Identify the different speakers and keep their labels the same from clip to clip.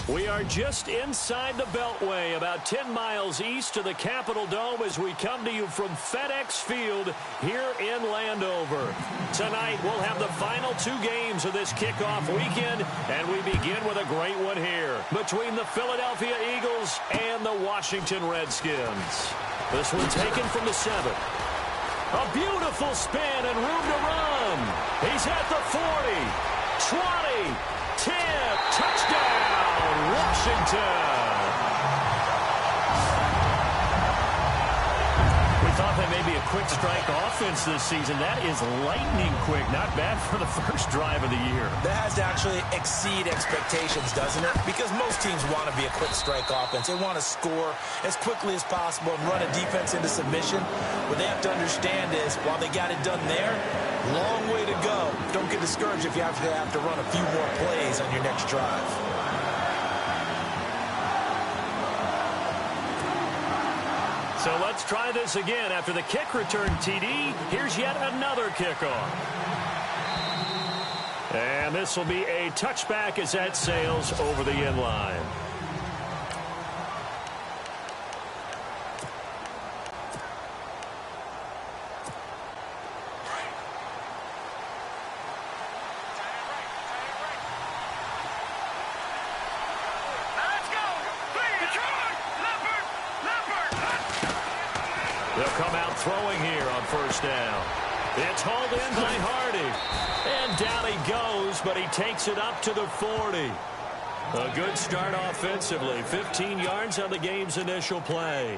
Speaker 1: We are just inside the Beltway, about 10 miles east of the Capitol Dome as we come to you from FedEx Field here in Landover. Tonight, we'll have the final two games of this kickoff weekend, and we begin with a great one here between the Philadelphia Eagles and the Washington Redskins. This one taken from the 7. A beautiful spin and room to run. He's at the 40, 20, 10, touchdown, Washington. We thought that may be a quick strike offense this season. That is lightning quick. Not bad for the first drive of the year.
Speaker 2: That has to actually exceed expectations, doesn't it? Because most teams want to be a quick strike offense. They want to score as quickly as possible and run a defense into submission. What they have to understand is, while they got it done there, long way to go. Don't get discouraged if you have to run a few more plays on your next drive.
Speaker 1: So let's try this again. After the kick return TD, here's yet another kickoff. And this will be a touchback as that sails over the end line. They'll come out throwing here on first down. It's hauled in by Hardy. And down he goes, but he takes it up to the 40. A good start offensively. 15 yards on the game's initial play.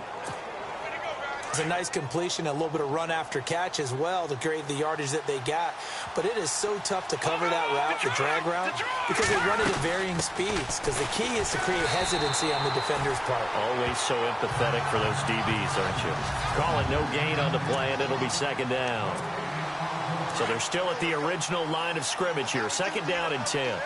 Speaker 2: It's a nice completion, a little bit of run after catch as well to create the yardage that they got. But it is so tough to cover that route, the drag route, because they run it at varying speeds. Because the key is to create hesitancy on the defender's part.
Speaker 1: Always so empathetic for those DBs, aren't you? Call it no gain on the play, and it'll be second down. So they're still at the original line of scrimmage here. Second down and 10.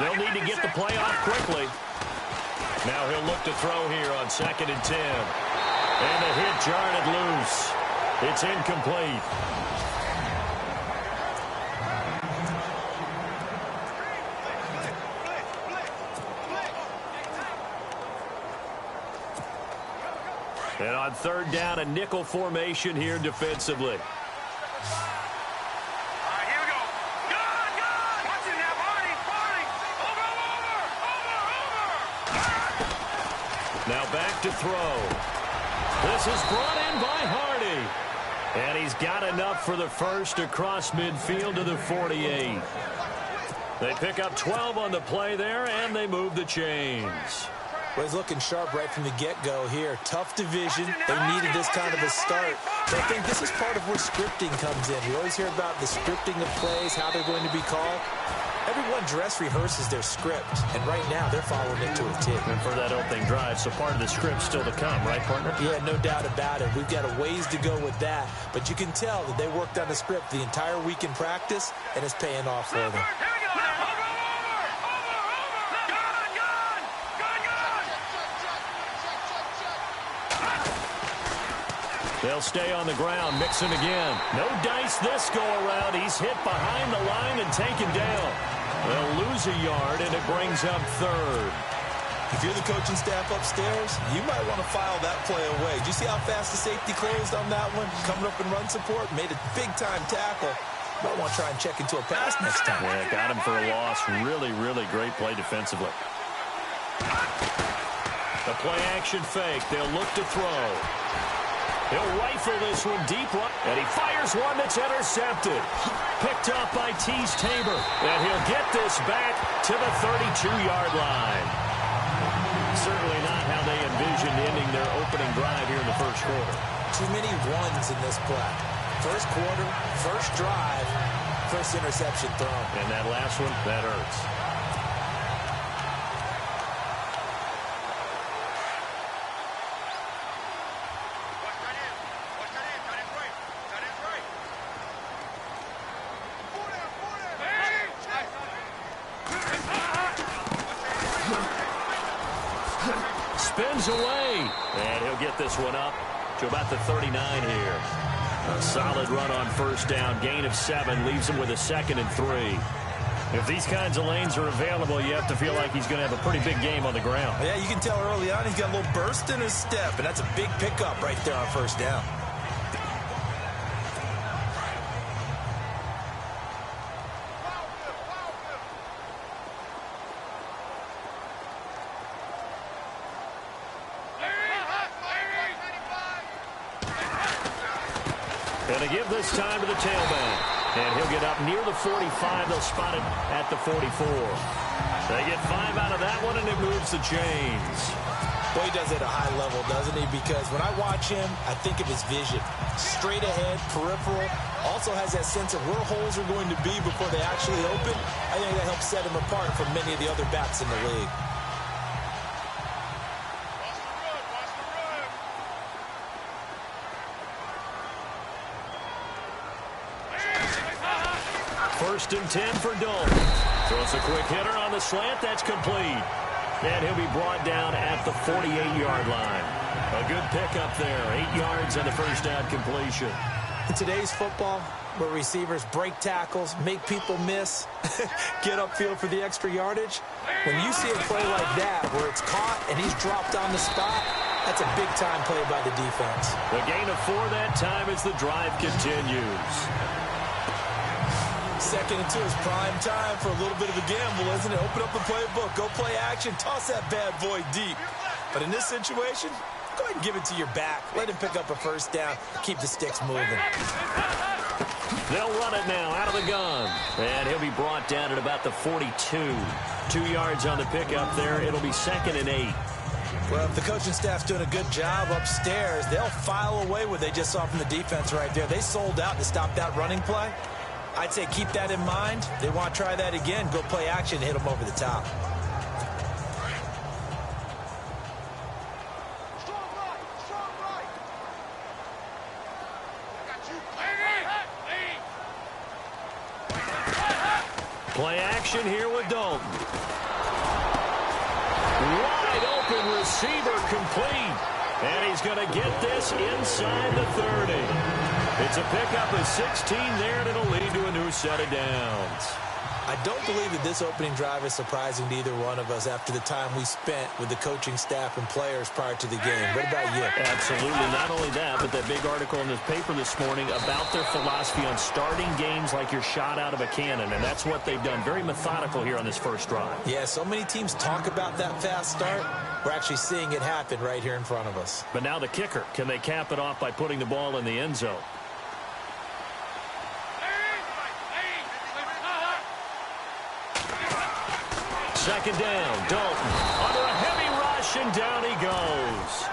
Speaker 1: They'll need to get the play off quickly. Now he'll look to throw here on second and 10. And the hit jarred loose. It's incomplete. And on third down, a nickel formation here defensively. Now back to throw. This is brought in by Hardy. And he's got enough for the first across midfield to the 48. They pick up 12 on the play there, and they move the chains.
Speaker 2: Well, he's looking sharp right from the get-go here. Tough division. They needed this kind of a start. But I think this is part of where scripting comes in. We always hear about the scripting of plays, how they're going to be called. Everyone dress rehearses their script, and right now they're following it to a T.
Speaker 1: And for that opening drive, so part of the script still to come, right, partner?
Speaker 2: Yeah, no doubt about it. We've got a ways to go with that, but you can tell that they worked on the script the entire week in practice, and it's paying off for them.
Speaker 1: They'll stay on the ground, mixing again. No dice this go-around. He's hit behind the line and taken down. They'll lose a yard, and it brings up third.
Speaker 2: If you're the coaching staff upstairs, you might want to file that play away. Did you see how fast the safety closed on that one? Coming up in run support, made a big-time tackle. Might want to try and check into a pass next time.
Speaker 1: Yeah, got him for a loss. Really, really great play defensively. The play-action fake. They'll look to throw. He'll rifle this one deep, and he fires one that's intercepted. Picked up by Tease Tabor, and he'll get this back to the 32-yard line. Certainly not how they envisioned ending their opening drive here in the first quarter.
Speaker 2: Too many ones in this play. First quarter, first drive, first interception thrown.
Speaker 1: And that last one, that hurts. spins away. And he'll get this one up to about the 39 here. A solid run on first down. Gain of 7 leaves him with a 2nd and 3. If these kinds of lanes are available, you have to feel like he's going to have a pretty big game on the ground.
Speaker 2: Yeah, you can tell early on he's got a little burst in his step, and that's a big pickup right there on first down.
Speaker 1: Going to give this time to the tailback. And he'll get up near the 45. They'll spot it at the 44. They get 5 out of that one, and it moves the chains.
Speaker 2: Boy, he does it at a high level, doesn't he? Because when I watch him, I think of his vision. Straight ahead, peripheral. Also has that sense of where holes are going to be before they actually open. I think that helps set him apart from many of the other backs in the league.
Speaker 1: First and 10 for Dalton. Throws a quick hitter on the slant. That's complete. And he'll be brought down at the 48-yard line. A good pickup there. 8 yards on the first down completion.
Speaker 2: In today's football, where receivers break tackles, make people miss, get upfield for the extra yardage, when you see a play like that where it's caught and he's dropped on the spot, that's a big-time play by the defense.
Speaker 1: The gain of 4 that time as the drive continues.
Speaker 2: 2nd and 2 is prime time for a little bit of a gamble, isn't it? Open up the playbook, go play action, toss that bad boy deep. But in this situation, go ahead and give it to your back. Let him pick up a first down, keep the sticks moving.
Speaker 1: They'll run it now out of the gun. And he'll be brought down at about the 42. 2 yards on the pickup there. It'll be 2nd and 8.
Speaker 2: Well, if the coaching staff's doing a good job upstairs, they'll file away what they just saw from the defense right there. They sold out to stop that running play. I'd say keep that in mind. They want to try that again. Go play action, hit them over the top.
Speaker 1: Play action here with Dalton. Wide open receiver complete. And he's going to get this inside the 30. It's a pickup of 16 there, and it'll lead to a new set of downs.
Speaker 2: I don't believe that this opening drive is surprising to either one of us after the time we spent with the coaching staff and players prior to the game. What about you?
Speaker 1: Absolutely. Not only that, but that big article in the paper this morning about their philosophy on starting games like you're shot out of a cannon, and that's what they've done. Very methodical here on this first drive.
Speaker 2: Yeah, so many teams talk about that fast start. We're actually seeing it happen right here in front of us.
Speaker 1: But now the kicker. Can they cap it off by putting the ball in the end zone? Second down, Dalton under a heavy rush, and down he goes.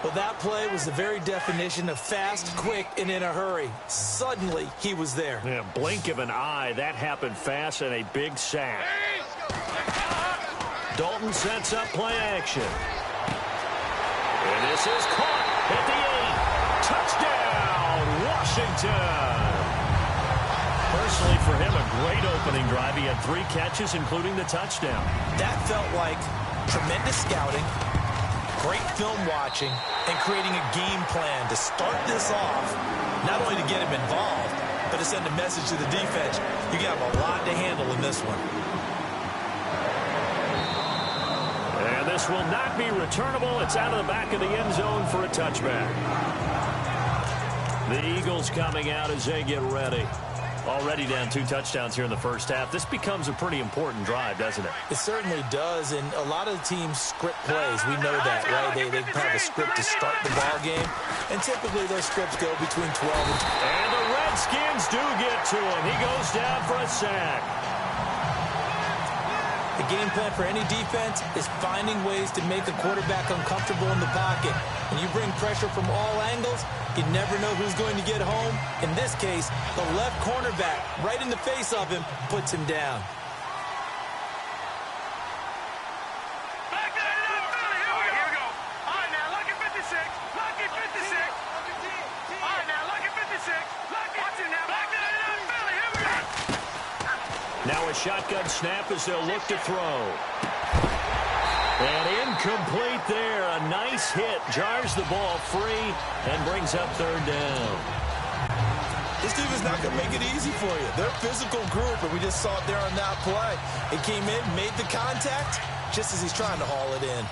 Speaker 2: Well, that play was the very definition of fast, quick, and in a hurry. Suddenly, he was there.
Speaker 1: Yeah, blink of an eye. That happened fast, and a big sack. Dalton sets up play action. And this is caught at the 8. Touchdown, Washington. Personally, for him, a great opening drive. He had 3 catches, including the touchdown.
Speaker 2: That felt like tremendous scouting, great film watching, and creating a game plan to start this off, not only to get him involved, but to send a message to the defense. You got a lot to handle in this one.
Speaker 1: And this will not be returnable. It's out of the back of the end zone for a touchback. The Eagles coming out as they get ready. Already down 2 touchdowns here in the first half. This becomes a pretty important drive, doesn't it?
Speaker 2: It certainly does, and a lot of the teams script plays. We know that, right? They have a script to start the ball game, and typically those scripts go between 12 and 20.
Speaker 1: And the Redskins do get to him. He goes down for a sack.
Speaker 2: The game plan for any defense is finding ways to make a quarterback uncomfortable in the pocket. When you bring pressure from all angles, you never know who's going to get home. In this case, the left cornerback, right in the face of him, puts him down.
Speaker 1: Now a shotgun snap as they'll look to throw. And incomplete there. A nice hit. Jars the ball free and brings up third down.
Speaker 2: This team is not going to make it easy for you. They're a physical group, and we just saw it there on that play. It came in, made the contact, just as he's trying to haul it in.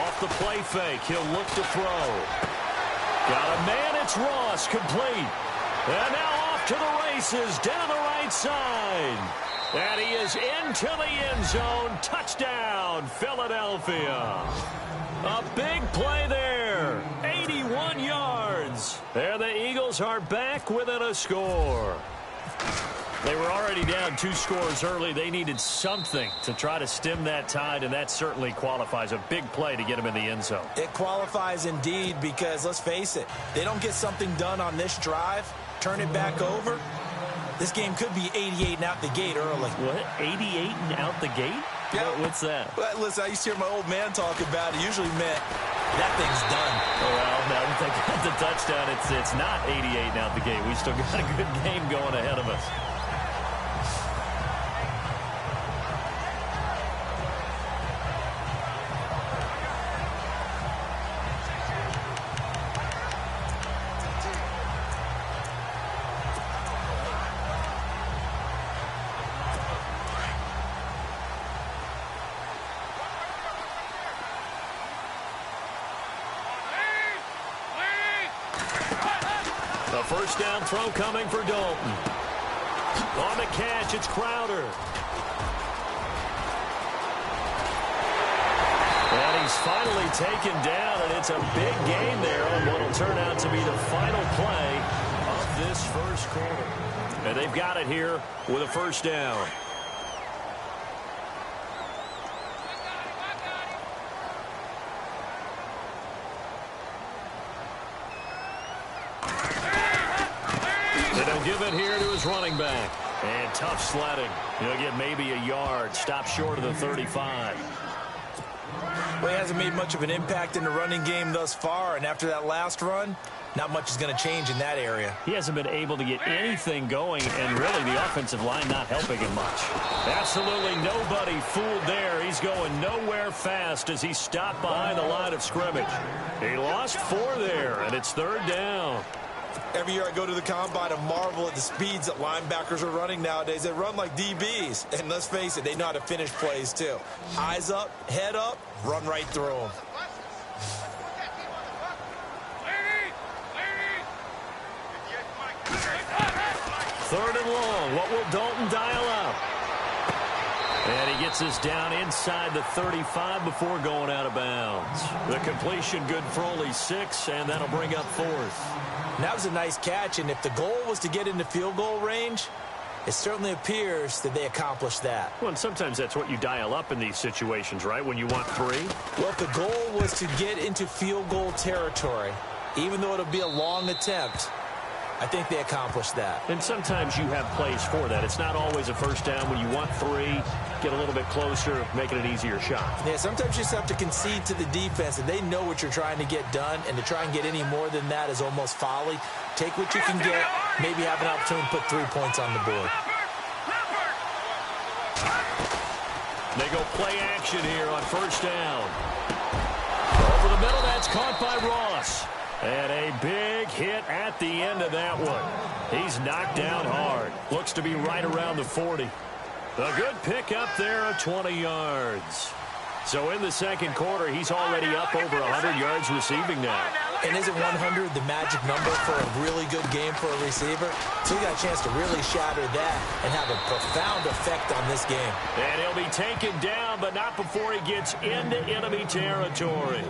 Speaker 1: Off the play fake, he'll look to throw. Got a man, it's Ross, complete. And now off to the races, down the right side. And he is into the end zone. Touchdown, Philadelphia. A big play there. 81 yards. There the Eagles are back within a score. They were already down 2 scores early. They needed something to try to stem that tide, and that certainly qualifies. A big play to get them in the end zone.
Speaker 2: It qualifies indeed because, let's face it, they don't get something done on this drive, turn it back over, this game could be 88 and out the gate early.
Speaker 1: What? 88 and out the gate?
Speaker 2: Yeah.
Speaker 1: What's that?
Speaker 2: Well, listen, I used to hear my old man talk about it. Usually meant that thing's done.
Speaker 1: Well, now that they got the touchdown, it's not 88 and out the gate. We still got a good game going ahead of us. A first down throw coming for Dalton. On the catch, it's Crowder. And he's finally taken down, and it's a big gain there on what will turn out to be the final play of this first quarter. And they've got it here with a first down. Give it here to his running back. And tough sledding. He'll get maybe a yard. Stop short of the 35.
Speaker 2: Well, he hasn't made much of an impact in the running game thus far, and after that last run, not much is going to change in that area.
Speaker 1: He hasn't been able to get anything going, and really the offensive line not helping him much. Absolutely nobody fooled there. He's going nowhere fast as he stopped behind the line of scrimmage. He lost 4 there, and it's third down.
Speaker 2: Every year I go to the combine and marvel at the speeds that linebackers are running nowadays. They run like DBs. And let's face it, they know how to finish plays too. Eyes up, head up, run right through them.
Speaker 1: Third and long. What will Dalton dial up? And he gets us down inside the 35 before going out of bounds. The completion good for only 6, and that'll bring up 4th.
Speaker 2: And that was a nice catch, and if the goal was to get into field goal range, it certainly appears that they accomplished that.
Speaker 1: Well, and sometimes that's what you dial up in these situations, right, when you want 3?
Speaker 2: Well, if the goal was to get into field goal territory, even though it'll be a long attempt, I think they accomplished that.
Speaker 1: And sometimes you have plays for that. It's not always a first down. When you want 3, get a little bit closer, make it an easier shot.
Speaker 2: Yeah, sometimes you just have to concede to the defense, and they know what you're trying to get done, and to try and get any more than that is almost folly. Take what you can get, maybe have an opportunity to put 3 points on the board.
Speaker 1: They go play action here on first down. Over the middle, that's caught by Ross. And a big hit at the end of that one. He's knocked down hard. Looks to be right around the 40. A good pick up there of 20 yards. So in the second quarter, he's already up over 100 yards receiving now.
Speaker 2: And isn't 100 the magic number for a really good game for a receiver? So he got a chance to really shatter that and have a profound effect on this game.
Speaker 1: And he'll be taken down, but not before he gets into enemy territory.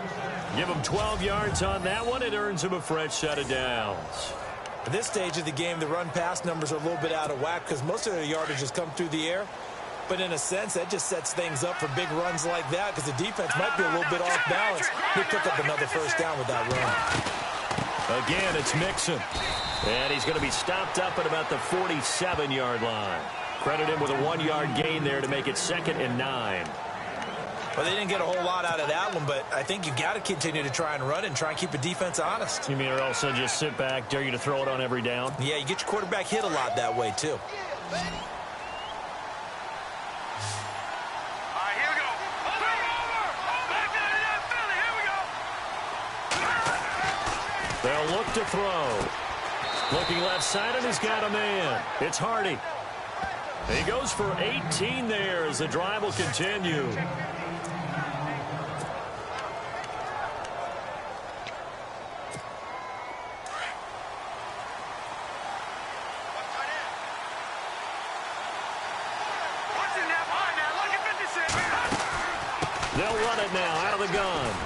Speaker 1: Give him 12 yards on that one. It earns him a fresh set of downs.
Speaker 2: At this stage of the game, the run-pass numbers are a little bit out of whack because most of their yardage has come through the air. But in a sense, that just sets things up for big runs like that because the defense might be a little bit off balance. They pick up another first down with that run.
Speaker 1: Again, it's Mixon. And he's going to be stopped up at about the 47-yard line. Credit him with a 1-yard gain there to make it 2nd and 9.
Speaker 2: Well, they didn't get a whole lot out of that one, but I think you got to continue to try and run it and try and keep the defense honest.
Speaker 1: You mean or also just sit back, dare you to throw it on every down?
Speaker 2: Yeah, you get your quarterback hit a lot that way, too.
Speaker 1: They'll look to throw. Looking left side, and he's got a man. It's Hardy. He goes for 18 there as the drive will continue. They'll run it now out of the gun.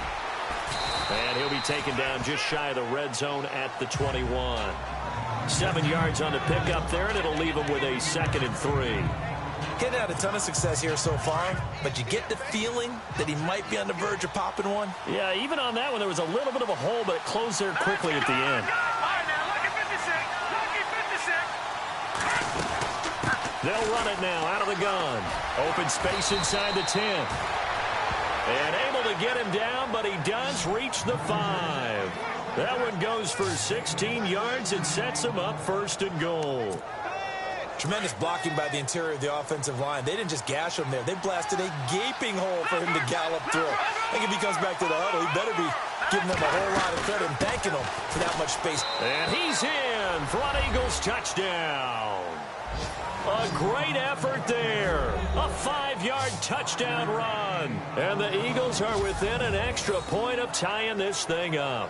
Speaker 1: And he'll be taken down just shy of the red zone at the 21. 7 yards on the pickup there, and it'll leave him with a 2nd and 3.
Speaker 2: Getting had a ton of success here so far, but you get the feeling that he might be on the verge of popping one.
Speaker 1: Yeah, even on that one, there was a little bit of a hole, but it closed there quickly at the end. They'll run it now out of the gun. Open space inside the 10. And able to get him down, but he does reach the 5. That one goes for 16 yards and sets him up 1st and goal.
Speaker 2: Tremendous blocking by the interior of the offensive line. They didn't just gash him there. They blasted a gaping hole for him to gallop through. I think if he comes back to the huddle, he better be giving them a whole lot of credit and thanking them for that much space.
Speaker 1: And he's in for an Eagles touchdown. A great effort there. A 5-yard touchdown run. And the Eagles are within an extra point of tying this thing up.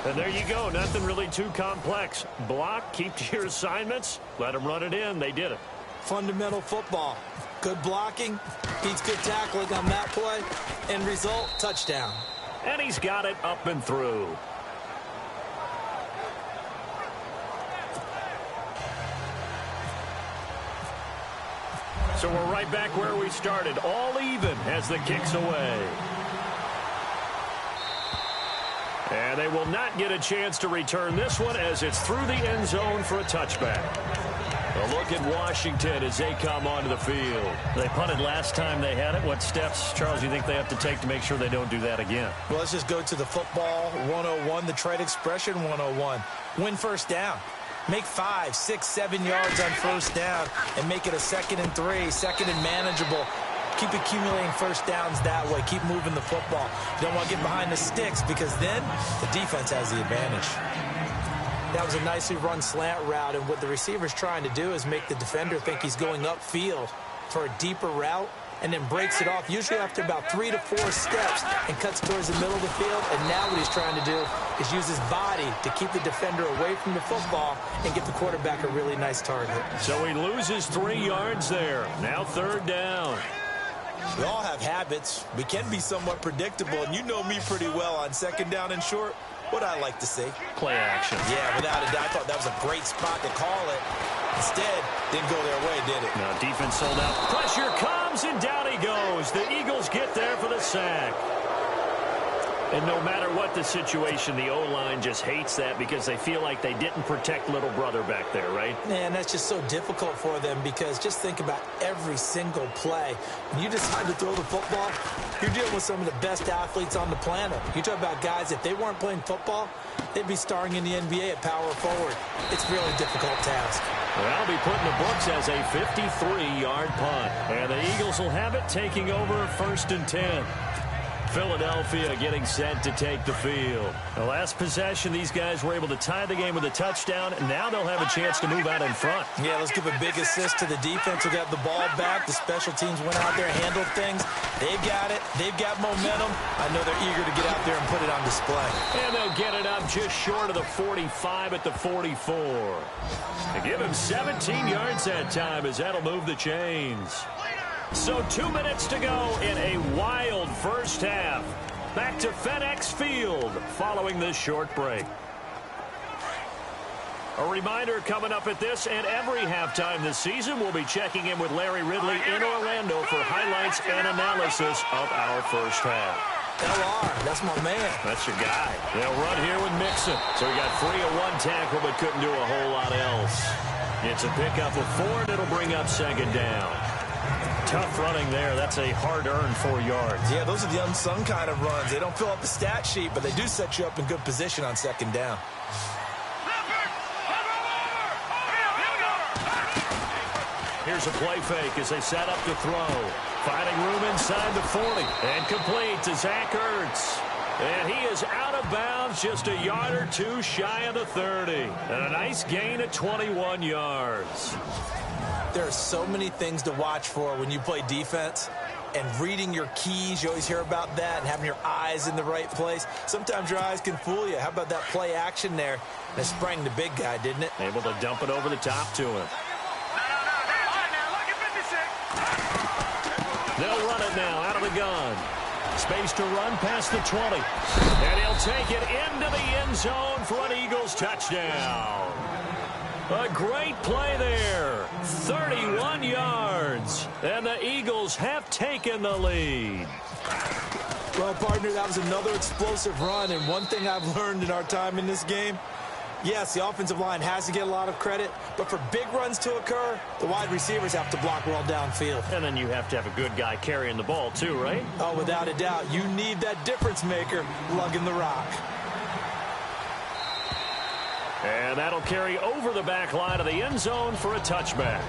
Speaker 1: And there you go. Nothing really too complex. Block, keep to your assignments, let them run it in. They did it.
Speaker 2: Fundamental football. Good blocking, beats good tackling on that play. End result, touchdown.
Speaker 1: And he's got it up and through. So we're right back where we started. All even as the kick's away. And they will not get a chance to return this one as it's through the end zone for a touchback. A look at Washington as they come onto the field. They punted last time they had it. What steps, Charles, you think they have to take to make sure they don't do that again?
Speaker 2: Well, let's just go to the football 101, the trade expression 101. Win first down. Make 5, 6, 7 yards on first down and make it a 2nd and 3, 2nd and manageable. Keep accumulating first downs that way. Keep moving the football. You don't want to get behind the sticks because then the defense has the advantage. That was a nicely run slant route, and what the receiver's trying to do is make the defender think he's going upfield for a deeper route and then breaks it off, usually after about 3 to 4 steps, and cuts towards the middle of the field. And now what he's trying to do is use his body to keep the defender away from the football and get the quarterback a really nice target.
Speaker 1: So he loses 3 yards there. Now 3rd down.
Speaker 2: We all have habits. We can be somewhat predictable, and you know me pretty well on 2nd down and short. What I like to see.
Speaker 1: Play action.
Speaker 2: Yeah, without a doubt. I thought that was a great spot to call it. Instead, didn't go their way, did it?
Speaker 1: Now defense sold out. Pressure comes, and down he goes. The Eagles get there for the sack. And no matter what the situation, the O-line just hates that because they feel like they didn't protect little brother back there, right?
Speaker 2: Man, that's just so difficult for them because just think about every single play. When you decide to throw the football, you're dealing with some of the best athletes on the planet. You talk about guys, if they weren't playing football, they'd be starring in the NBA at power forward. It's a really difficult task.
Speaker 1: Well, that'll be put in the books as a 53-yard punt. And the Eagles will have it, taking over 1st and 10. Philadelphia getting set to take the field. The last possession, these guys were able to tie the game with a touchdown, and now they'll have a chance to move out in front.
Speaker 2: Yeah, let's give a big assist to the defense who got the ball back. The special teams went out there, handled things. They've got it. They've got momentum. I know they're eager to get out there and put it on display.
Speaker 1: And they'll get it up just short of the 45 at the 44. They give him 17 yards that time as that'll move the chains. So 2 minutes to go in a wild first half. Back to FedEx Field following this short break. A reminder coming up at this and every halftime this season, we'll be checking in with Larry Ridley in Orlando for highlights and analysis of our first half.
Speaker 2: LR, that's my man.
Speaker 1: That's your guy. They'll run here with Mixon. So he got 3 of 1 tackle but couldn't do a whole lot else. It's a pickup of 4 and it'll bring up 2nd down. Tough running there. That's a hard-earned 4 yards.
Speaker 2: Yeah, those are the unsung kind of runs. They don't fill out the stat sheet, but they do set you up in good position on second down.
Speaker 1: Here's a play fake as they set up to throw. Finding room inside the 40. And complete to Zach Ertz. And he is out of bounds, just a yard or two shy of the 30. And a nice gain of 21 yards.
Speaker 2: There are so many things to watch for when you play defense. And reading your keys, you always hear about that, and having your eyes in the right place. Sometimes your eyes can fool you. How about that play action there? And it sprang the big guy, didn't it?
Speaker 1: Able to dump it over the top to him. They'll run it now out of the gun. Space to run past the 20. And he'll take it into the end zone for an Eagles touchdown. A great play there. 31 yards. And the Eagles have taken the lead.
Speaker 2: Well, partner, that was another explosive run. And one thing I've learned in our time in this game, yes, the offensive line has to get a lot of credit, but for big runs to occur, the wide receivers have to block well downfield.
Speaker 1: And then you have to have a good guy carrying the ball too, right?
Speaker 2: Oh, without a doubt. You need that difference maker lugging the rock.
Speaker 1: And that'll carry over the back line of the end zone for a touchback.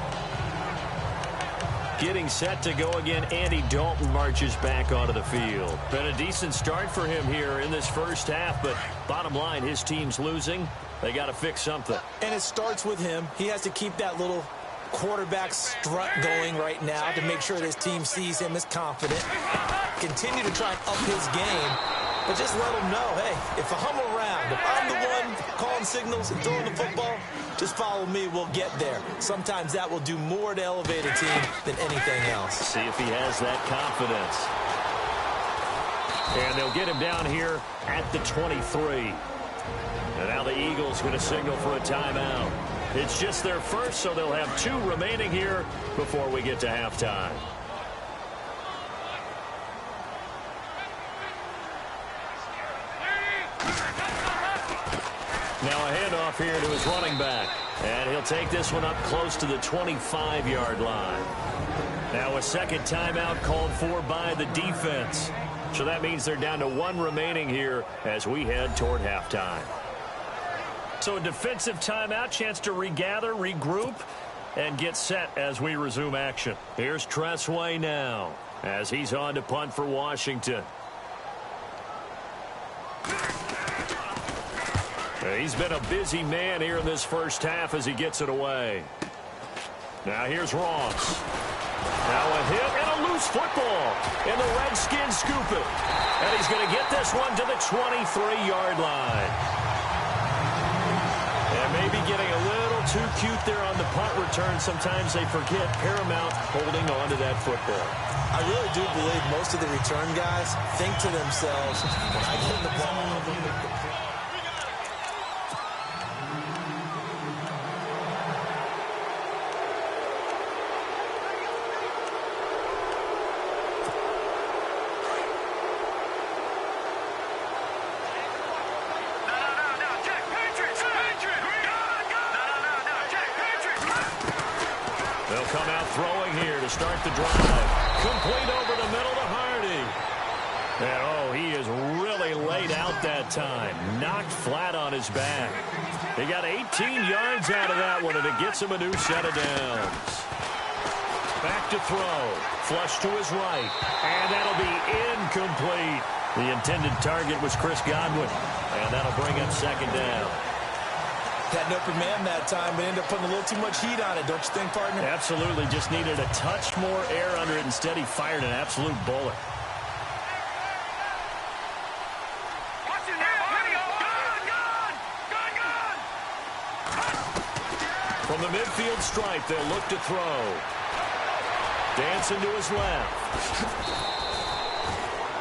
Speaker 1: Getting set to go again, Andy Dalton marches back onto the field. Been a decent start for him here in this first half, but bottom line, his team's losing. They got to fix something.
Speaker 2: And it starts with him. He has to keep that little quarterback strut going right now to make sure this team sees him as confident. Continue to try and up his game, but just let him know, hey, if I'm around, if I'm the one calling signals and throwing the football, just follow me, we'll get there. Sometimes that will do more to elevate a team than anything else.
Speaker 1: See if he has that confidence. And they'll get him down here at the 23. And now the Eagles going to signal for a timeout. It's just their first, so they'll have 2 remaining here before we get to halftime. Now a handoff here to his running back. And he'll take this one up close to the 25-yard line. Now a second timeout called for by the defense. So that means they're down to 1 remaining here as we head toward halftime. So a defensive timeout, chance to regather, regroup, and get set as we resume action. Here's Tressway now as he's on to punt for Washington. He's been a busy man here in this first half as he gets it away. Now here's Ross. Now a hit and a loose football. And the Redskins scoop it. And he's going to get this one to the 23-yard line. And maybe getting a little too cute there on the punt return. Sometimes they forget paramount holding on to that football.
Speaker 2: I really do believe most of the return guys think to themselves, when I get the ball,
Speaker 1: start the drive. Complete over the middle to Hardy. And, oh, he is really laid out that time. Knocked flat on his back. He got 18 yards out of that one, and it gets him a new set of downs. Back to throw. Flush to his right. And that'll be incomplete. The intended target was Chris Godwin. And that'll bring up second down.
Speaker 2: Had an open man that time, but ended up putting a little too much heat on it, don't you think, partner?
Speaker 1: Absolutely. Just needed a touch more air under it. Instead, he fired an absolute bullet. From the midfield stripe, they'll look to throw. Dancing to his left.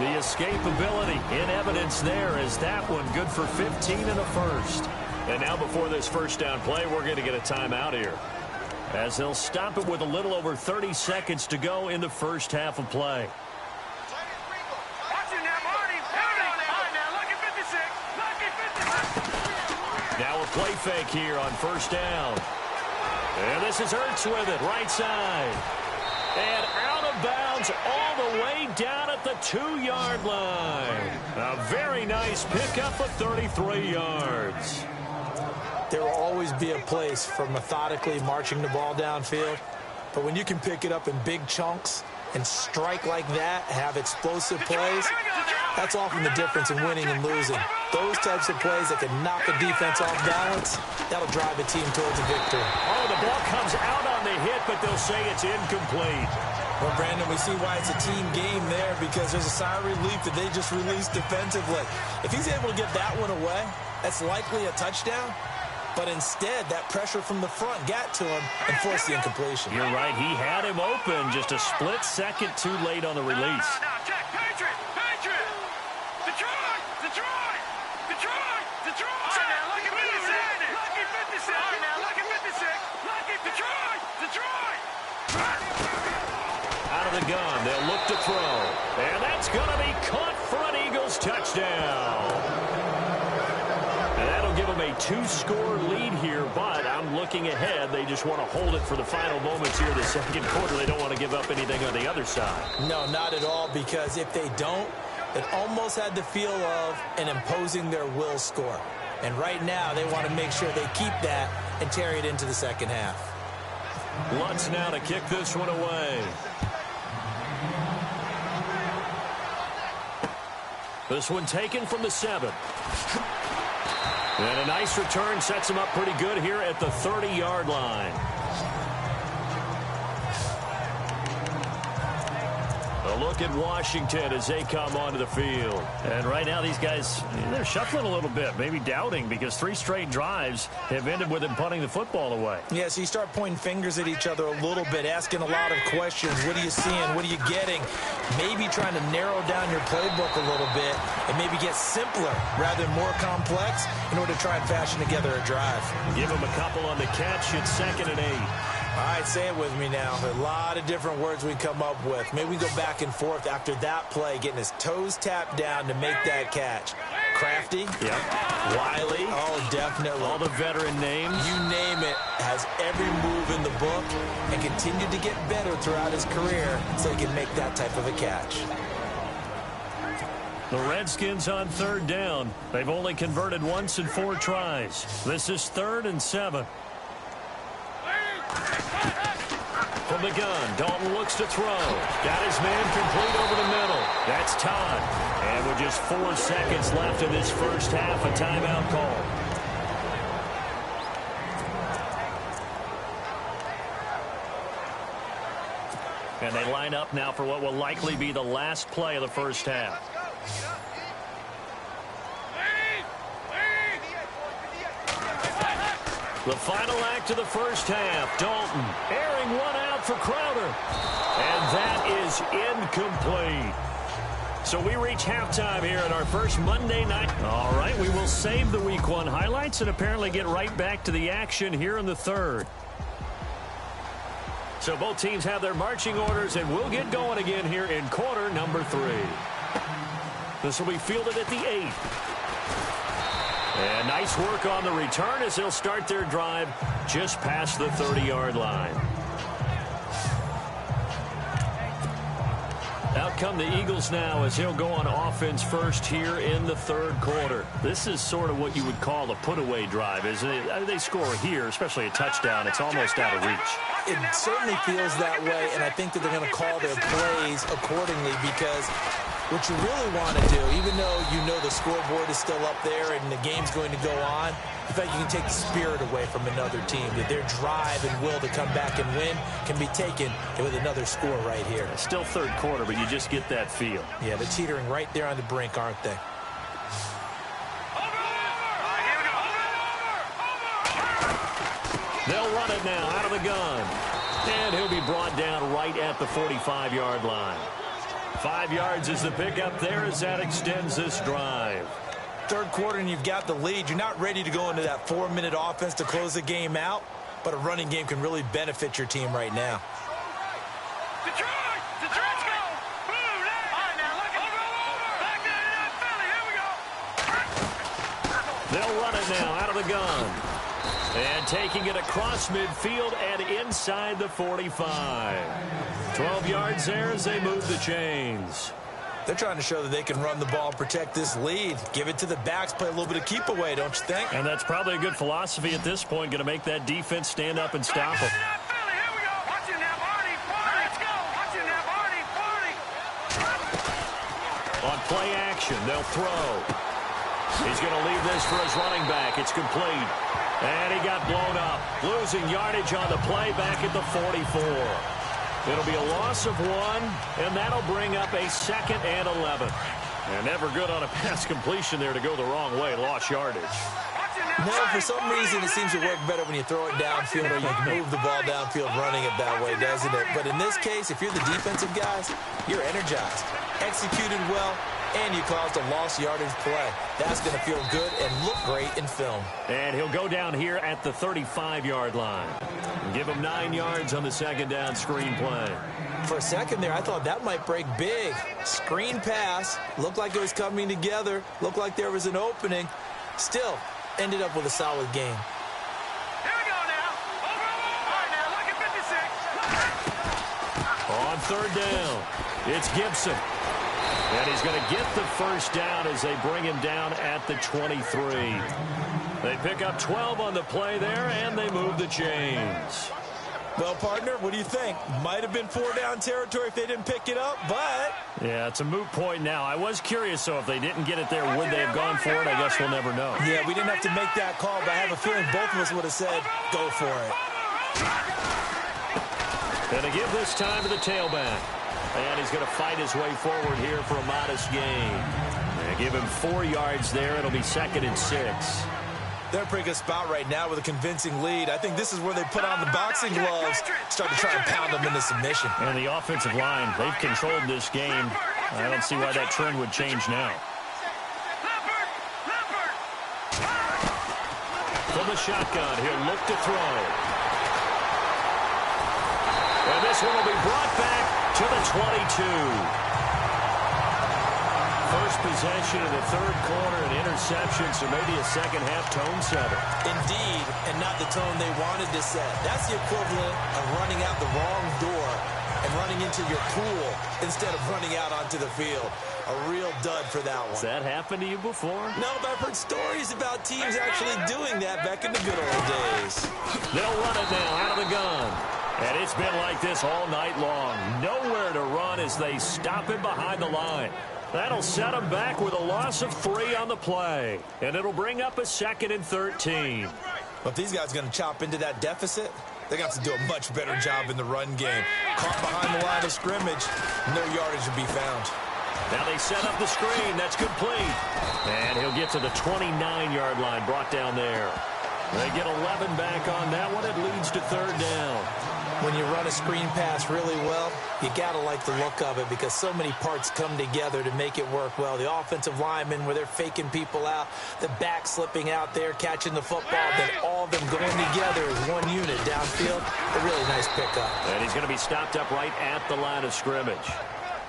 Speaker 1: The escapability in evidence there as that one good for 15 in the first. And now before this first down play, we're going to get a timeout here, as they'll stop it with a little over 30 seconds to go in the first half of play. Now a play fake here on first down. And this is Ertz with it, right side. And out of of bounds all the way down at the 2-yard line. A very nice pickup of 33 yards.
Speaker 2: There will always be a place for methodically marching the ball downfield, but when you can pick it up in big chunks and strike like that, have explosive plays, that's often the difference in winning and losing. Those types of plays that can knock a defense off balance, that'll drive a team towards a victory.
Speaker 1: Oh, the ball comes out on the hit, but they'll say it's incomplete.
Speaker 2: Well, Brandon, we see why it's a team game there, because there's a sigh of relief that they just released defensively. If he's able to get that one away, that's likely a touchdown. But instead, that pressure from the front got to him and forced the incompletion.
Speaker 1: You're right. He had him open, just a split second too late on the release. Out of the gun, they'll look to throw. And that's going to be caught for an Eagles touchdown. And that'll give them a 2-score lead here, but I'm looking ahead. They just want to hold it for the final moments here of the second quarter. They don't want to give up anything on the other side.
Speaker 2: No, not at all, because if they don't, it almost had the feel of an imposing their will score. And right now, they want to make sure they keep that and carry it into the second half.
Speaker 1: Lutz now to kick this one away. This one taken from the 7. And a nice return sets him up pretty good here at the 30-yard line. A look at Washington as they come onto the field. And right now these guys, they're shuffling a little bit, maybe doubting, because 3 straight drives have ended with them punting the football away.
Speaker 2: Yeah, so you start pointing fingers at each other a little bit, asking a lot of questions. What are you seeing? What are you getting? Maybe trying to narrow down your playbook a little bit and maybe get simpler rather than more complex in order to try and fashion together a drive.
Speaker 1: Give them a couple on the catch. It's 2nd and 8.
Speaker 2: All right, say it with me now. A lot of different words we come up with. Maybe we go back and forth after that play, getting his toes tapped down to make that catch. Crafty.
Speaker 1: Yep.
Speaker 2: Wiley. Oh, definitely.
Speaker 1: All the veteran names.
Speaker 2: You name it. Has every move in the book and continued to get better throughout his career so he can make that type of a catch.
Speaker 1: The Redskins on 3rd down. They've only converted once in 4 tries. This is 3rd and 7. From the gun, Dalton looks to throw. Got his man complete over the middle. That's Todd. And with just 4 seconds left in this first half, a timeout call. And they line up now for what will likely be the last play of the first half. The final act of the first half. Dalton airing one out for Crowder. And that is incomplete. So we reach halftime here at our first Monday night. All right, we will save the Week 1 highlights and apparently get right back to the action here in the 3rd. So both teams have their marching orders, and we'll get going again here in quarter number 3. This will be fielded at the 8. And nice work on the return as they'll start their drive just past the 30-yard line. Out come the Eagles now as he'll go on offense first here in the 3rd quarter. This is sort of what you would call a put-away drive, isn't it? They score here, especially a touchdown. It's almost out of reach.
Speaker 2: It certainly feels that way, and I think that they're going to call their plays accordingly, because what you really want to do, even though you know the scoreboard is still up there and the game's going to go on, in fact, you can take the spirit away from another team, that their drive and will to come back and win can be taken with another score right here.
Speaker 1: Still 3rd quarter, but you just get that feel.
Speaker 2: Yeah, they're teetering right there on the brink, aren't they?
Speaker 1: They'll run it now out of the gun. And he'll be brought down right at the 45-yard line. 5 yards is the pickup there as that extends this drive.
Speaker 2: 3rd quarter and you've got the lead. You're not ready to go into that 4-minute offense to close the game out, but a running game can really benefit your team right now.
Speaker 1: They'll run it now out of the gun. And taking it across midfield and inside the 45. 12 yards there as they move the chains.
Speaker 2: They're trying to show that they can run the ball, protect this lead. Give it to the backs, play a little bit of keep away, don't you think?
Speaker 1: And that's probably a good philosophy at this point, going to make that defense stand up and stop them. On play action, they'll throw. He's going to leave this for his running back. It's complete. And he got blown up. Losing yardage on the play back at the 44. It'll be a loss of 1, and that'll bring up a 2nd and 11. And never good on a pass completion there to go the wrong way. Lost yardage.
Speaker 2: No, for some reason it seems to work better when you throw it downfield or you move the ball downfield running it that way, doesn't it? But in this case, if you're the defensive guys, you're energized, executed well, and you caused a lost yardage play. That's going to feel good and look great in film.
Speaker 1: And he'll go down here at the 35-yard line. Give him 9 yards on the 2nd down screen play.
Speaker 2: For a second there, I thought that might break big. Screen pass, looked like it was coming together, looked like there was an opening. Still, ended up with a solid game.
Speaker 3: Here we go now. All right, now look at 56.
Speaker 1: On 3rd down, it's Gibson. And he's going to get the 1st down as they bring him down at the 23. They pick up 12 on the play there, and they move the chains.
Speaker 2: Well, partner, what do you think? Might have been 4-down territory if they didn't pick it up, but...
Speaker 1: Yeah, it's a moot point now. I was curious, so if they didn't get it there, would they have gone for it? I guess we'll never know.
Speaker 2: Yeah, we didn't have to make that call, but I have a feeling both of us would have said, go for it.
Speaker 1: Going to give this time to the tailback. And he's going to fight his way forward here for a modest gain. They give him 4 yards there. It'll be 2nd and 6.
Speaker 2: They're in a pretty good spot right now with a convincing lead. I think this is where they put on the boxing gloves, start to try and pound them into submission.
Speaker 1: And the offensive line, they've controlled this game. I don't see why that trend would change now. From the shotgun, he'll look to throw. And this one will be brought back to the 22. First possession of the 3rd quarter, an interception, so maybe a second-half tone setter.
Speaker 2: Indeed, and not the tone they wanted to set. That's the equivalent of running out the wrong door and running into your pool instead of running out onto the field. A real dud for that one.
Speaker 1: Has that happened to you before?
Speaker 2: No, but I've heard stories about teams actually doing that back in the good old days.
Speaker 1: They'll run it now out of the gun. And it's been like this all night long. Nowhere to run as they stop him behind the line. That'll set them back with a loss of 3 on the play. And it'll bring up a 2nd and 13.
Speaker 2: But if these guys are going to chop into that deficit, they're going to have to do a much better job in the run game. Caught behind the line of scrimmage, no yardage to be found.
Speaker 1: Now they set up the screen. That's complete. And he'll get to the 29-yard line, brought down there. They get 11 back on that one. It leads to 3rd down.
Speaker 2: When you run a screen pass really well, you got to like the look of it because so many parts come together to make it work well. The offensive linemen where they're faking people out, the back slipping out there, catching the football, then all of them going together as one unit downfield. A really nice pickup.
Speaker 1: And he's going to be stopped up right at the line of scrimmage.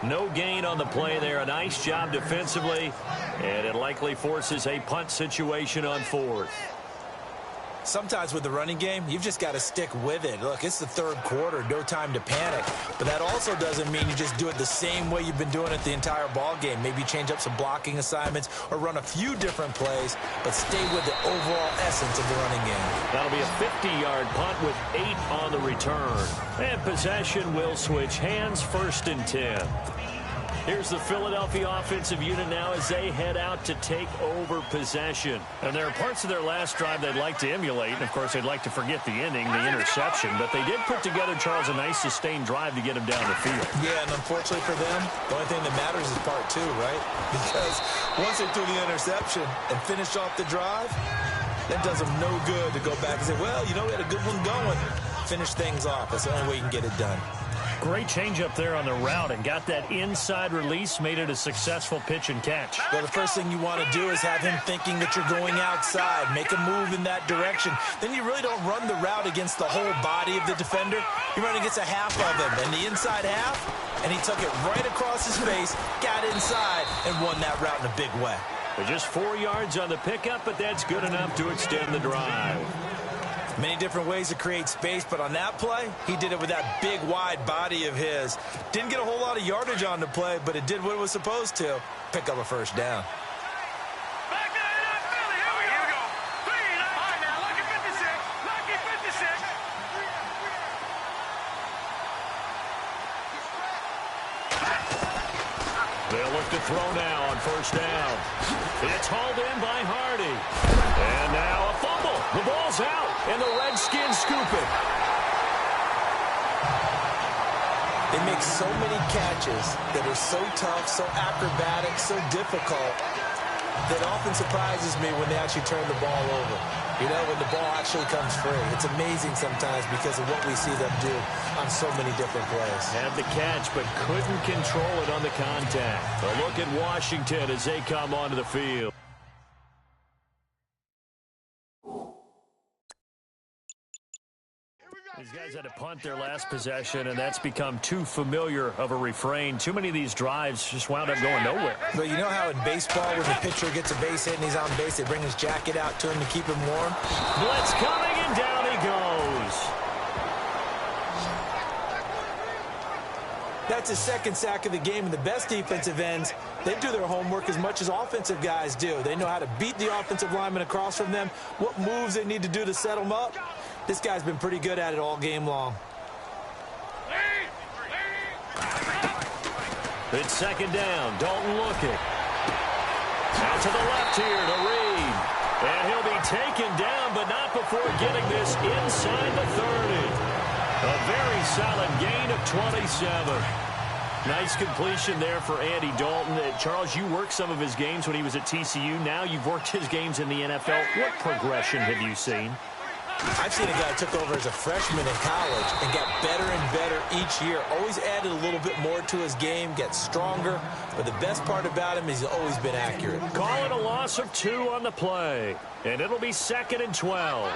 Speaker 1: No gain on the play there. A nice job defensively, and it likely forces a punt situation on 4th.
Speaker 2: Sometimes with the running game, you've just got to stick with it. Look, it's the 3rd quarter, no time to panic. But that also doesn't mean you just do it the same way you've been doing it the entire ball game. Maybe change up some blocking assignments or run a few different plays, but stay with the overall essence of the running game.
Speaker 1: That'll be a 50-yard punt with 8 on the return. And possession will switch hands, 1st and 10. Here's the Philadelphia offensive unit now as they head out to take over possession. And there are parts of their last drive they'd like to emulate. And, of course, they'd like to forget the ending, the interception. But they did put together, Charles, a nice sustained drive to get him down the field.
Speaker 2: Yeah, and unfortunately for them, the only thing that matters is part 2, right? Because once they threw the interception and finished off the drive, that does them no good to go back and say, well, you know, we had a good one going. Finish things off. That's the only way you can get it done.
Speaker 1: Great change up there on the route and got that inside release, made it a successful pitch and catch.
Speaker 2: Well, the first thing you want to do is have him thinking that you're going outside, make a move in that direction. Then you really don't run the route against the whole body of the defender. You run against a half of him, and the inside half, and he took it right across his face, got inside, and won that route in a big way.
Speaker 1: Just 4 yards on the pickup, but that's good enough to extend the drive.
Speaker 2: Many different ways to create space, but on that play, he did it with that big, wide body of his. Didn't get a whole lot of yardage on the play, but it did what it was supposed to. Pick up a first down.
Speaker 3: Back to the Philly. Here we go. All right, now, lucky 56. Lucky 56.
Speaker 1: They'll look to throw now on first down. It's hauled in by Hardy. And now a fumble. The ball's out, and the Redskins scoop it.
Speaker 2: They make so many catches that are so tough, so acrobatic, so difficult, that often surprises me when they actually turn the ball over. You know, when the ball actually comes free. It's amazing sometimes because of what we see them do on so many different plays.
Speaker 1: Had the catch, but couldn't control it on the contact. A look at Washington as they come onto the field. These guys had to punt their last possession, and that's become too familiar of a refrain. Too many of these drives just wound up going nowhere.
Speaker 2: But you know how in baseball, when the pitcher gets a base hit and he's on base, they bring his jacket out to him to keep him warm?
Speaker 1: Blitz coming, and down he goes.
Speaker 2: That's his second sack of the game, and the best defensive ends, they do their homework as much as offensive guys do. They know how to beat the offensive lineman across from them, what moves they need to do to set them up. This guy's been pretty good at it all game long.
Speaker 1: It's second down. Dalton looking. Out to the left here to Reed. And he'll be taken down, but not before getting this inside the 30. A very solid gain of 27. Nice completion there for Andy Dalton. Charles, you worked some of his games when he was at TCU. Now you've worked his games in the NFL. What progression have you seen?
Speaker 2: I've seen a guy took over as a freshman in college and got better and better each year. Always added a little bit more to his game, gets stronger. But the best part about him is he's always been accurate.
Speaker 1: Call it a loss of 2 on the play. And it'll be 2nd and 12.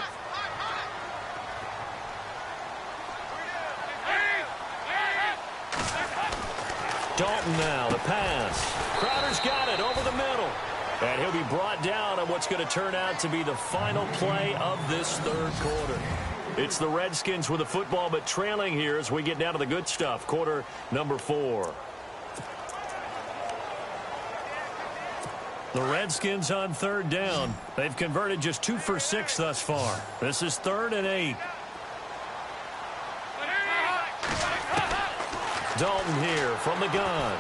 Speaker 1: Dalton now, the pass. Crowder's got it over the middle. And he'll be brought down on what's going to turn out to be the final play of this third quarter. It's the Redskins with the football, but trailing here as we get down to the good stuff. Quarter number 4. The Redskins on third down. They've converted just 2 for 6 thus far. This is 3rd and 8. Dalton here from the gun.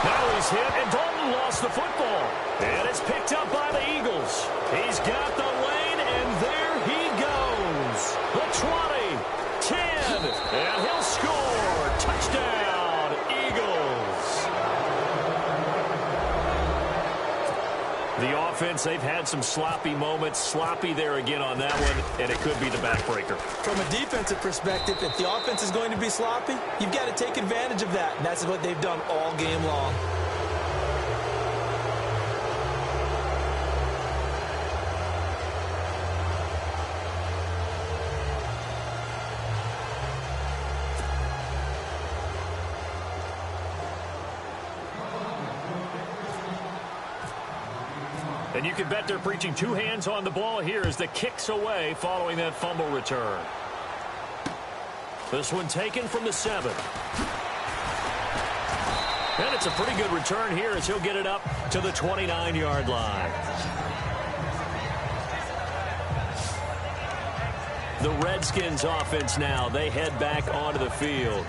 Speaker 1: Now he's hit, and Dalton lost the football. And it's picked up by the Eagles. He's got the lane, and there he goes. The 20, 10, and he'll score. Touchdown, Eagles. The offense, they've had some sloppy moments. Sloppy there again on that one, and it could be the backbreaker.
Speaker 2: From a defensive perspective, if the offense is going to be sloppy, you've got to take advantage of that, and that's what they've done all game long.
Speaker 1: And you can bet they're preaching 2 hands on the ball here as the kick's away following that fumble return. This one taken from the 7. And it's a pretty good return here as he'll get it up to the 29-yard line. The Redskins offense now, they head back onto the field.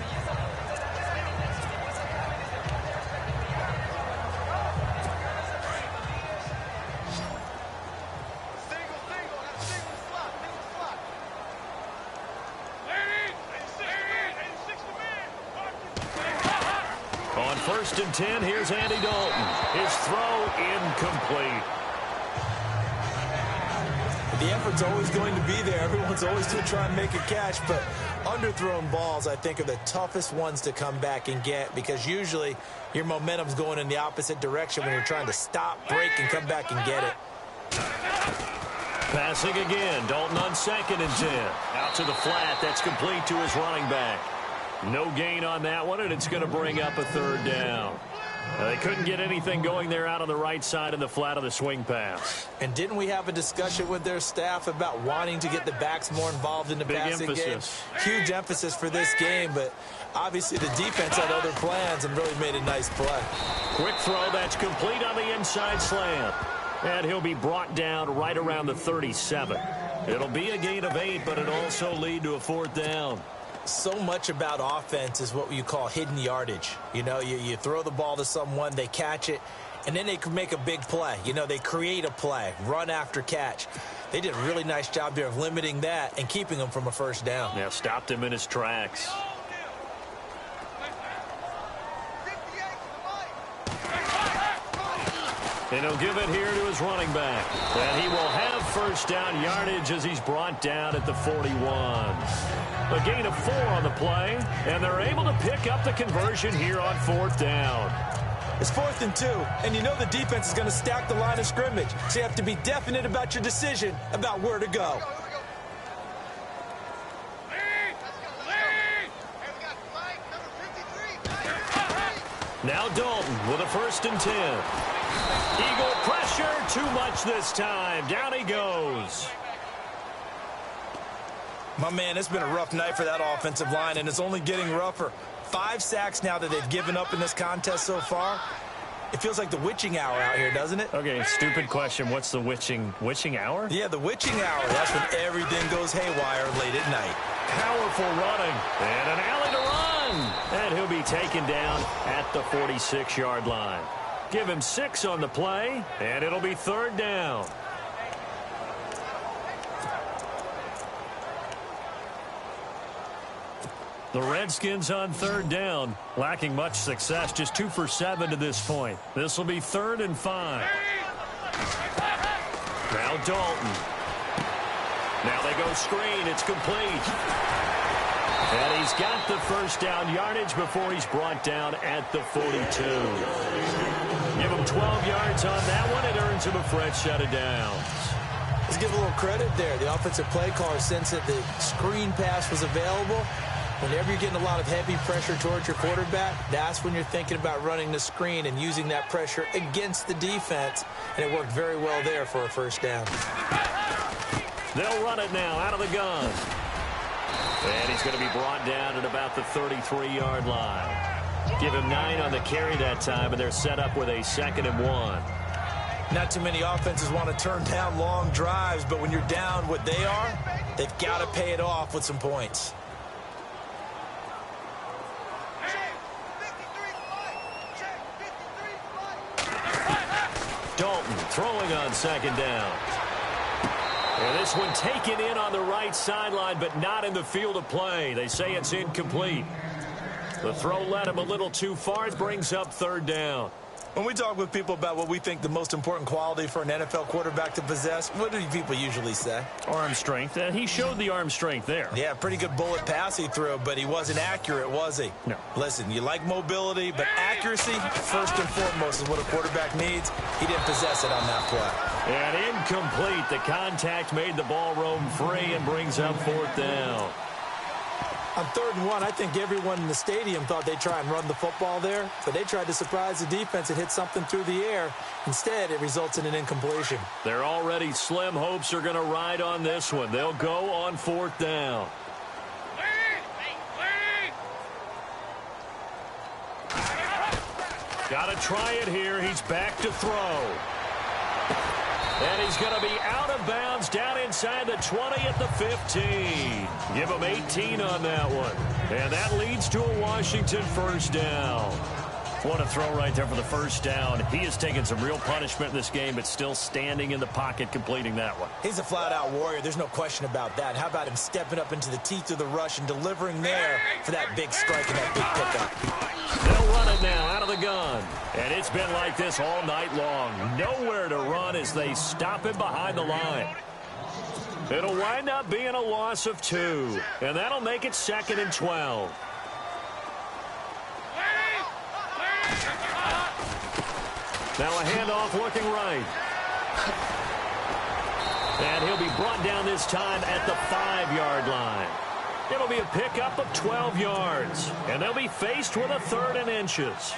Speaker 1: On 1st and 10, here's Andy Dalton. His throw incomplete.
Speaker 2: The effort's always going to be there. Everyone's always going to try and make a catch, but underthrown balls, I think, are the toughest ones to come back and get because usually your momentum's going in the opposite direction when you're trying to stop, break, and come back and get it.
Speaker 1: Passing again. Dalton on 2nd and 10. Out to the flat. That's complete to his running back. No gain on that one, and it's going to bring up a 3rd down. They couldn't get anything going there out on the right side in the flat of the swing pass.
Speaker 2: And didn't we have a discussion with their staff about wanting to get the backs more involved in the passing game? Huge emphasis for this game, but obviously the defense had other plans and really made a nice play.
Speaker 1: Quick throw that's complete on the inside slant. And he'll be brought down right around the 37. It'll be a gain of 8, but it'll also lead to a 4th down.
Speaker 2: So much about offense is what you call hidden yardage. You know, you throw the ball to someone, they catch it, and then they can make a big play. You know, they create a play, run after catch. They did a really nice job there of limiting that and keeping him from a 1st down.
Speaker 1: Yeah, stopped him in his tracks. And he'll give it here to his running back. And he will have 1st down yardage as he's brought down at the 41. A gain of 4 on the play, and they're able to pick up the conversion here on 4th down.
Speaker 2: It's 4th and 2, and you know the defense is going to stack the line of scrimmage, so you have to be definite about your decision about where to go.
Speaker 1: Now Dalton with a 1st and 10. Eagle pressure, too much this time. Down he goes.
Speaker 2: My man, it's been a rough night for that offensive line, and it's only getting rougher. 5 sacks now that they've given up in this contest so far. It feels like the witching hour out here, doesn't it?
Speaker 1: Okay, stupid question. What's the witching hour?
Speaker 2: Yeah, the witching hour. That's when everything goes haywire late at night.
Speaker 1: Powerful running. And an alley to run. And he'll be taken down at the 46-yard line. Give him 6 on the play, and it'll be 3rd down. The Redskins on 3rd down, lacking much success, just 2 for 7 to this point. This will be 3rd and 5. Now Dalton. Now they go screen. It's complete. And he's got the 1st down yardage before he's brought down at the 42. Give him 12 yards on that one. It earns him a fresh set of downs.
Speaker 2: Let's give a little credit there. The offensive play caller sensed that the screen pass was available. Whenever you're getting a lot of heavy pressure towards your quarterback, that's when you're thinking about running the screen and using that pressure against the defense. And it worked very well there for a 1st down.
Speaker 1: They'll run it now out of the gun. And he's going to be brought down at about the 33-yard line. Give him 9 on the carry that time, and they're set up with a 2nd and 1.
Speaker 2: Not too many offenses want to turn down long drives, but when you're down what they are, they've got to pay it off with some points.
Speaker 1: Dalton throwing on 2nd down. And this one taken in on the right sideline, but not in the field of play. They say it's incomplete. The throw led him a little too far. It brings up 3rd down.
Speaker 2: When we talk with people about what we think the most important quality for an NFL quarterback to possess, what do people usually say?
Speaker 1: Arm strength. And he showed the arm strength there.
Speaker 2: Yeah, pretty good bullet pass he threw, but he wasn't accurate, was he?
Speaker 1: No.
Speaker 2: Listen, you like mobility, but accuracy, first and foremost, is what a quarterback needs. He didn't possess it on that play.
Speaker 1: And incomplete. The contact made the ball roam free and brings up 4th down.
Speaker 2: On 3rd and 1, I think everyone in the stadium thought they'd try and run the football there, but they tried to surprise the defense and hit something through the air. Instead, it results in an incompletion.
Speaker 1: Their already slim hopes are going to ride on this one. They'll go on 4th down. Got to try it here. He's back to throw. And he's going to be out of bounds down inside the 20 at the 15. Give him 18 on that one. And that leads to a Washington 1st down. What a throw right there for the 1st down. He has taken some real punishment in this game, but still standing in the pocket completing that one.
Speaker 2: He's a flat-out warrior. There's no question about that. How about him stepping up into the teeth of the rush and delivering there for that big strike and that big pickup.
Speaker 1: They'll run it now out of the gun. And it's been like this all night long. Nowhere to run as they stop him behind the line. It'll wind up being a loss of 2. And that'll make it 2nd and 12. Now a handoff looking right. And he'll be brought down this time at the 5-yard line. It'll be a pickup of 12 yards. And they'll be faced with a 3rd and inches.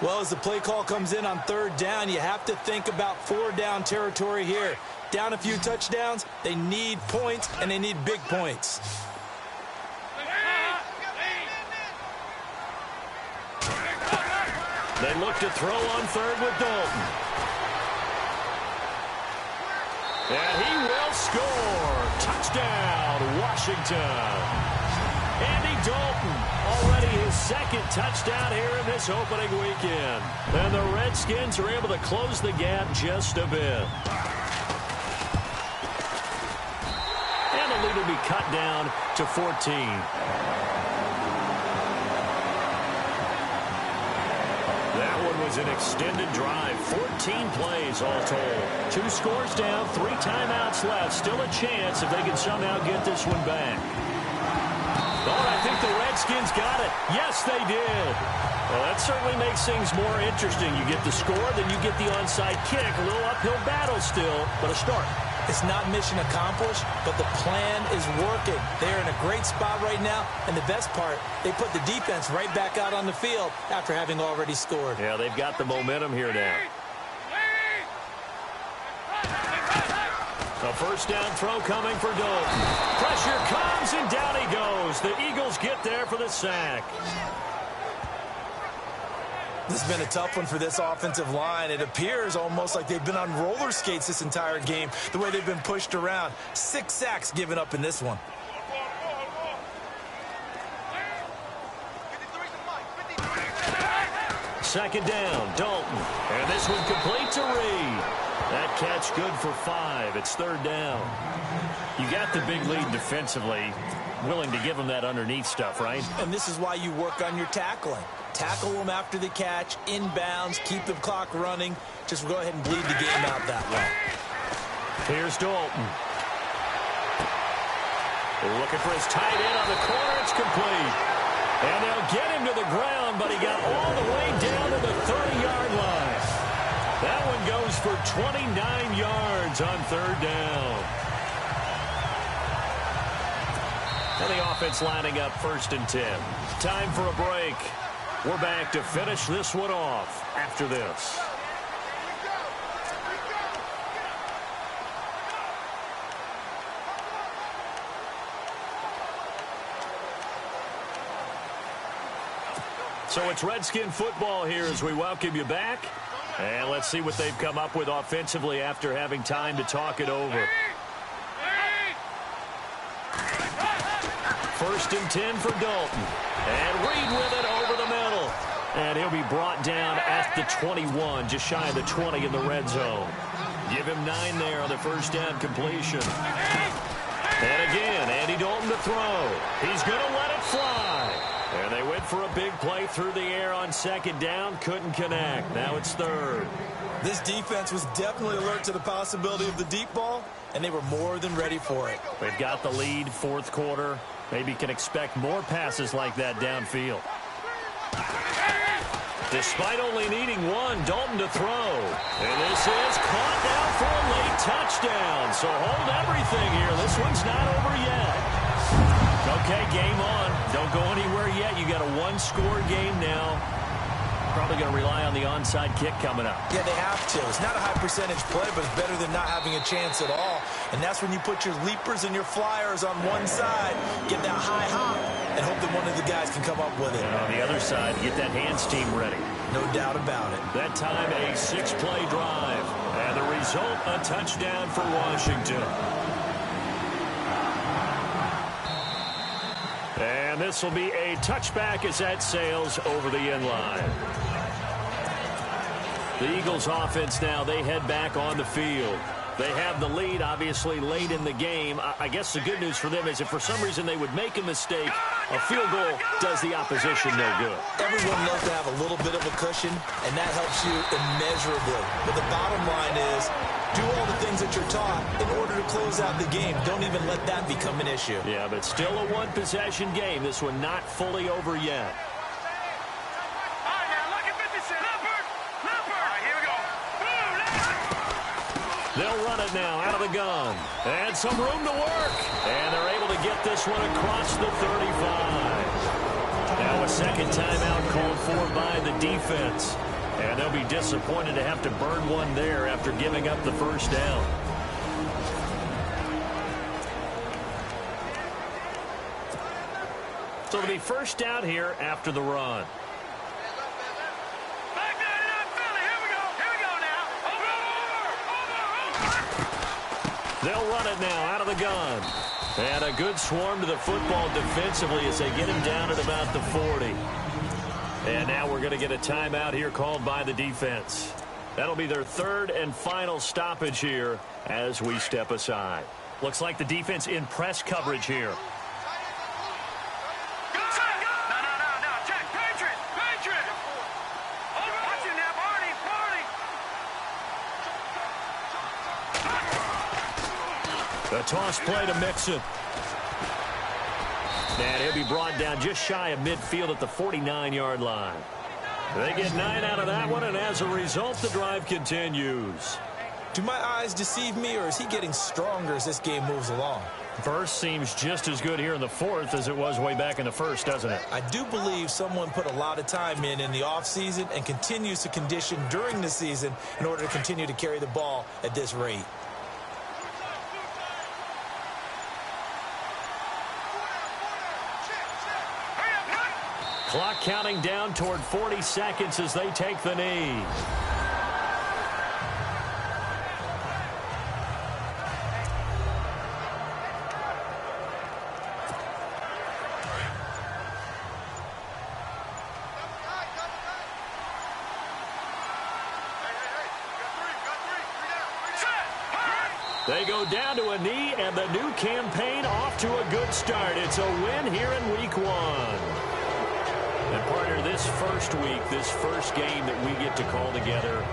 Speaker 2: Well, as the play call comes in on third down, you have to think about four-down territory here. Down a few touchdowns, they need points, and they need big points.
Speaker 1: They look to throw on third with Dalton. And he will score. Touchdown, Washington. Andy Dalton, already his second touchdown here in this opening weekend. And the Redskins are able to close the gap just a bit. And the lead will be cut down to 14. That one was an extended drive. 14 plays all told. 2 scores down, 3 timeouts left. Still a chance if they can somehow get this one back. Oh, I think the Redskins got it. Yes, they did. Well, that certainly makes things more interesting. You get the score, then you get the onside kick. A little uphill battle still, but a start.
Speaker 2: It's not mission accomplished, but the plan is working. They're in a great spot right now, and the best part, they put the defense right back out on the field after having already scored.
Speaker 1: Yeah, they've got the momentum here now. A first down throw coming for Dalton. Pressure comes, and down he goes. The Eagles get there for the sack.
Speaker 2: This has been a tough one for this offensive line. It appears almost like they've been on roller skates this entire game, the way they've been pushed around. 6 sacks given up in this one.
Speaker 1: Second down, Dalton. And this one complete to Reed. That catch good for 5. It's third down. You got the big lead defensively. Willing to give them that underneath stuff, right?
Speaker 2: And this is why you work on your tackling. Tackle them after the catch, inbounds, keep the clock running. Just go ahead and bleed the game out that way.
Speaker 1: Here's Dalton. Looking for his tight end on the corner. It's complete. And they'll get him to the ground, but he got all the way down to the 30-yard line. That one goes for 29 yards on third down. And the offense lining up 1st and 10. Time for a break. We're back to finish this one off after this. So it's Redskin football here as we welcome you back. And let's see what they've come up with offensively after having time to talk it over. 1st and 10 for Dalton. And Reed with it over the middle. And he'll be brought down at the 21, just shy of the 20 in the red zone. Give him 9 there on the first down completion. And again, Andy Dalton to throw. He's going to let it fly. And they went for a big play through the air on second down. Couldn't connect. Now it's third.
Speaker 2: This defense was definitely alert to the possibility of the deep ball, and they were more than ready for it.
Speaker 1: They've got the lead, 4th quarter. Maybe can expect more passes like that downfield. Despite only needing 1, Dalton to throw. And this is caught down for a late touchdown. So hold everything here. This one's not over yet. Okay, game on. Don't go anywhere yet. You got a 1-score game now. Probably going to rely on the onside kick coming up.
Speaker 2: Yeah, they have to. It's not a high percentage play, but it's better than not having a chance at all. And that's when you put your leapers and your flyers on one side, get that high hop, and hope that one of the guys can come up with it.
Speaker 1: And on the other side, get that hands team ready.
Speaker 2: No doubt about it.
Speaker 1: That time, a 6-play drive. And the result, a touchdown for Washington. And this will be a touchback as that sails over the end line. The Eagles offense now, they head back on the field. They have the lead, obviously, late in the game. I guess the good news for them is if for some reason they would make a mistake, a field goal does the opposition no good.
Speaker 2: Everyone loves to have a little bit of a cushion, and that helps you immeasurably. But the bottom line is, do all the things that you're taught in order to close out the game. Don't even let that become an issue.
Speaker 1: Yeah, but still a one-possession game. This one not fully over yet. They'll run it now out of the gun. And some room to work. And they're able to get this one across the 35. Now a second timeout called for by the defense. And they'll be disappointed to have to burn one there after giving up the first down. So it'll be first down here after the run.
Speaker 3: Back there in Philly. Here we go. Here we go now. Over.
Speaker 1: They'll run it now out of the gun. And a good swarm to the football defensively as they get him down at about the 40. And now we're going to get a timeout here called by the defense. That'll be their third and final stoppage here as we step aside. Looks like the defense in press coverage here. The toss play to Mixon. And he'll be brought down just shy of midfield at the 49-yard line. They get 9 out of that one, and as a result, the drive continues.
Speaker 2: Do my eyes deceive me, or is he getting stronger as this game moves along?
Speaker 1: First seems just as good here in the fourth as it was way back in the first, doesn't it?
Speaker 2: I do believe someone put a lot of time in the offseason and continues to condition during the season in order to continue to carry the ball at this rate.
Speaker 1: Clock counting down toward 40 seconds as they take the knee. They go down to a knee, and the new campaign off to a good start. It's a win here in week 1. And partner, this first week, this first game that we get to call together,